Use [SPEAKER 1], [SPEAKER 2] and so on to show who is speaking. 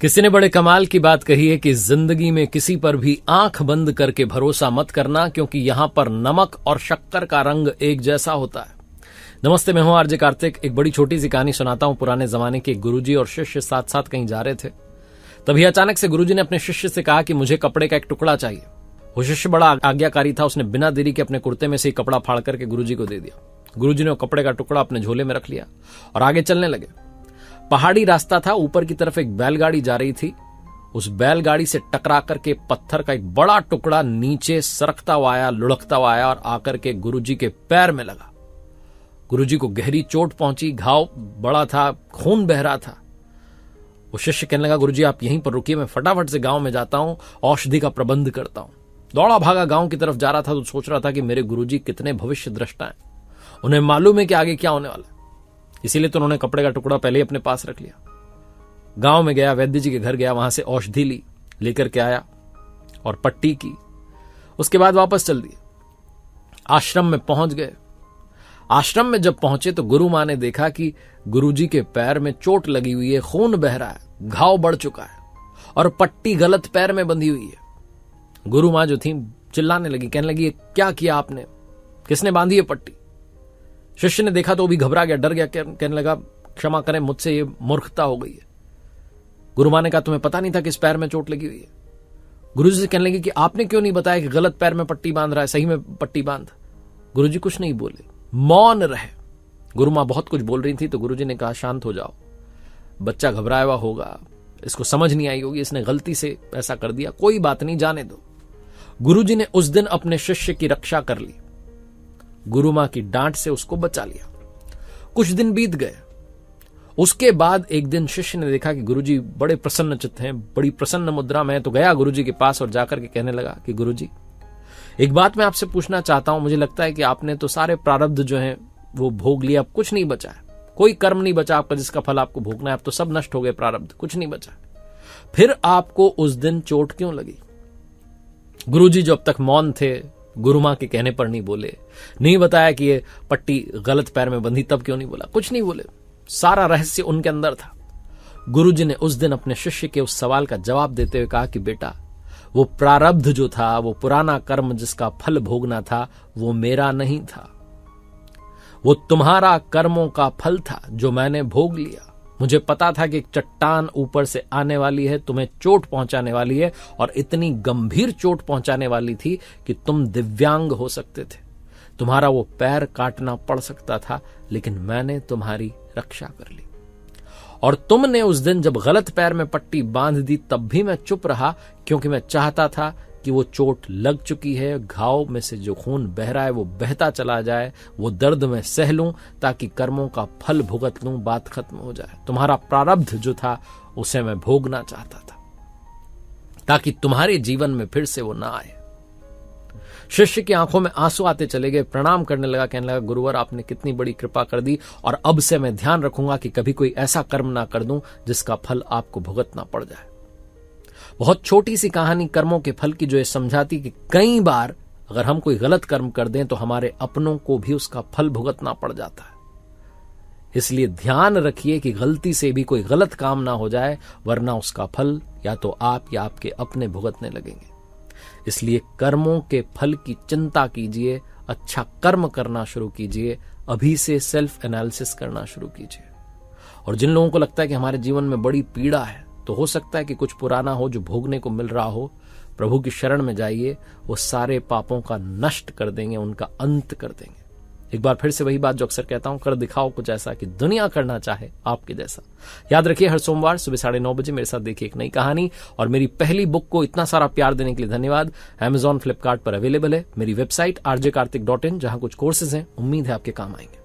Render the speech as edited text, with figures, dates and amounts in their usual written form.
[SPEAKER 1] किसी ने बड़े कमाल की बात कही है कि जिंदगी में किसी पर भी आंख बंद करके भरोसा मत करना, क्योंकि यहां पर नमक और शक्कर का रंग एक जैसा होता है। नमस्ते, मैं हूं आरजे कार्तिक। एक बड़ी छोटी सी कहानी सुनाता हूं। पुराने जमाने के गुरुजी और शिष्य साथ साथ कहीं जा रहे थे। तभी अचानक से गुरुजी ने अपने शिष्य से कहा कि मुझे कपड़े का एक टुकड़ा चाहिए। वो शिष्य बड़ा आज्ञाकारी था। उसने बिना देरी के अपने कुर्ते में से ही कपड़ा फाड़ करके गुरुजी को दे दिया। गुरुजी ने वो कपड़े का टुकड़ा अपने झोले में रख लिया और आगे चलने लगे। पहाड़ी रास्ता था, ऊपर की तरफ एक बैलगाड़ी जा रही थी। उस बैलगाड़ी से टकरा करके पत्थर का एक बड़ा टुकड़ा नीचे सरकता हुआ आया, लुढ़कता हुआ आया और आकर के गुरुजी के पैर में लगा। गुरुजी को गहरी चोट पहुंची, घाव बड़ा था, खून बह रहा था। वो शिष्य कहने लगा, गुरुजी आप यहीं पर रुकिए, मैं फटाफट से गांव में जाता हूं, औषधि का प्रबंध करता हूं। दौड़ा भागा गांव की तरफ जा रहा था तो सोच रहा था कि मेरे गुरुजी कितने भविष्य द्रष्टा हैं, उन्हें मालूम है कि आगे क्या होने वाला है। इसीलिए तो उन्होंने कपड़े का टुकड़ा पहले ही अपने पास रख लिया। गांव में गया, वैद्य जी के घर गया, वहां से औषधि ली, लेकर के आया और पट्टी की। उसके बाद वापस चल दिए। आश्रम में पहुंच गए। आश्रम में जब पहुंचे तो गुरु मां ने देखा कि गुरुजी के पैर में चोट लगी हुई है, खून बह रहा है, घाव बढ़ चुका है और पट्टी गलत पैर में बंधी हुई है। गुरु मां जो थी चिल्लाने लगी, कहने लगी, क्या किया आपने, किसने बांधी है पट्टी? शिष्य ने देखा तो वो भी घबरा गया, डर गया, कहने लगा, क्षमा करें, मुझसे ये मूर्खता हो गई है। गुरु मां ने कहा, तुम्हें पता नहीं था कि इस पैर में चोट लगी हुई है? गुरुजी से कहने लगे कि आपने क्यों नहीं बताया कि गलत पैर में पट्टी बांध रहा है, सही में पट्टी बांध। गुरुजी कुछ नहीं बोले, मौन रहे। गुरु मां बहुत कुछ बोल रही थी तो गुरुजी ने कहा, शांत हो जाओ, बच्चा घबराया हुआ होगा, इसको समझ नहीं आई होगी, इसने गलती से ऐसा कर दिया, कोई बात नहीं, जाने दो। गुरुजी ने उस दिन अपने शिष्य की रक्षा कर ली। गुरु मां की डांट से उसको बचा लिया। कुछ दिन बीत गए। उसके बाद एक दिन शिष्य ने देखा कि गुरुजी बड़े प्रसन्नचित्त हैं, बड़ी प्रसन्न मुद्रा में। तो गया गुरुजी के पास और जाकर के कहने लगा कि गुरुजी, एक बात मैं आपसे पूछना चाहता हूं। मुझे लगता है कि आपने तो सारे प्रारब्ध जो हैं वो भोग लिया, अब कुछ नहीं बचा है, कोई कर्म नहीं बचा आपका जिसका फल आपको भोगना है, अब तो सब नष्ट हो गए प्रारब्ध, कुछ नहीं बचा। फिर आपको उस दिन चोट क्यों लगी? गुरुजी जो अब तक मौन थे, गुरु मां के कहने पर नहीं बोले, नहीं बताया कि ये पट्टी गलत पैर में बंधी, तब क्यों नहीं बोला, कुछ नहीं बोले। सारा रहस्य उनके अंदर था। गुरुजी ने उस दिन अपने शिष्य के उस सवाल का जवाब देते हुए कहा कि बेटा, वो प्रारब्ध जो था, वो पुराना कर्म जिसका फल भोगना था, वो मेरा नहीं था, वो तुम्हारा कर्मों का फल था जो मैंने भोग लिया। मुझे पता था कि एक चट्टान ऊपर से आने वाली है, तुम्हें चोट पहुंचाने वाली है, और इतनी गंभीर चोट पहुंचाने वाली थी कि तुम दिव्यांग हो सकते थे, तुम्हारा वो पैर काटना पड़ सकता था, लेकिन मैंने तुम्हारी रक्षा कर ली। और तुमने उस दिन जब गलत पैर में पट्टी बांध दी तब भी मैं चुप रहा, क्योंकि मैं चाहता था कि वो चोट लग चुकी है, घाव में से जो खून बह रहा है वो बहता चला जाए, वो दर्द में सह लूं ताकि कर्मों का फल भुगत लूं, बात खत्म हो जाए। तुम्हारा प्रारब्ध जो था उसे मैं भोगना चाहता था ताकि तुम्हारे जीवन में फिर से वो ना आए। शिष्य की आंखों में आंसू आते चले गए, प्रणाम करने लगा, कहने लगा, गुरुवर आपने कितनी बड़ी कृपा कर दी, और अब से मैं ध्यान रखूंगा कि कभी कोई ऐसा कर्म ना कर दूं जिसका फल आपको भुगतना पड़ जाए। बहुत छोटी सी कहानी कर्मों के फल की, जो ये समझाती कि कई बार अगर हम कोई गलत कर्म कर दें तो हमारे अपनों को भी उसका फल भुगतना पड़ जाता है। इसलिए ध्यान रखिए कि गलती से भी कोई गलत काम ना हो जाए, वरना उसका फल या तो आप या आपके अपने भुगतने लगेंगे। इसलिए कर्मों के फल की चिंता कीजिए, अच्छा कर्म करना शुरू कीजिए, अभी से सेल्फ एनालिसिस करना शुरू कीजिए। और जिन लोगों को लगता है कि हमारे जीवन में बड़ी पीड़ा है, तो हो सकता है कि कुछ पुराना हो जो भोगने को मिल रहा हो, प्रभु की शरण में जाइए, वो सारे पापों का नष्ट कर देंगे, उनका अंत कर देंगे। एक बार फिर से वही बात जो अक्सर कहता हूं, कर दिखाओ कुछ ऐसा कि दुनिया करना चाहे आपके जैसा। याद रखिए, हर सोमवार सुबह 9:30 बजे मेरे साथ देखिए एक नई कहानी। और मेरी पहली बुक को इतना सारा प्यार देने के लिए धन्यवाद। Amazon, फ्लिपकार्ट पर अवेलेबल है। मेरी वेबसाइट rjkartik.in, जहां कुछ कोर्सेज हैं, उम्मीद है आपके काम आएंगे।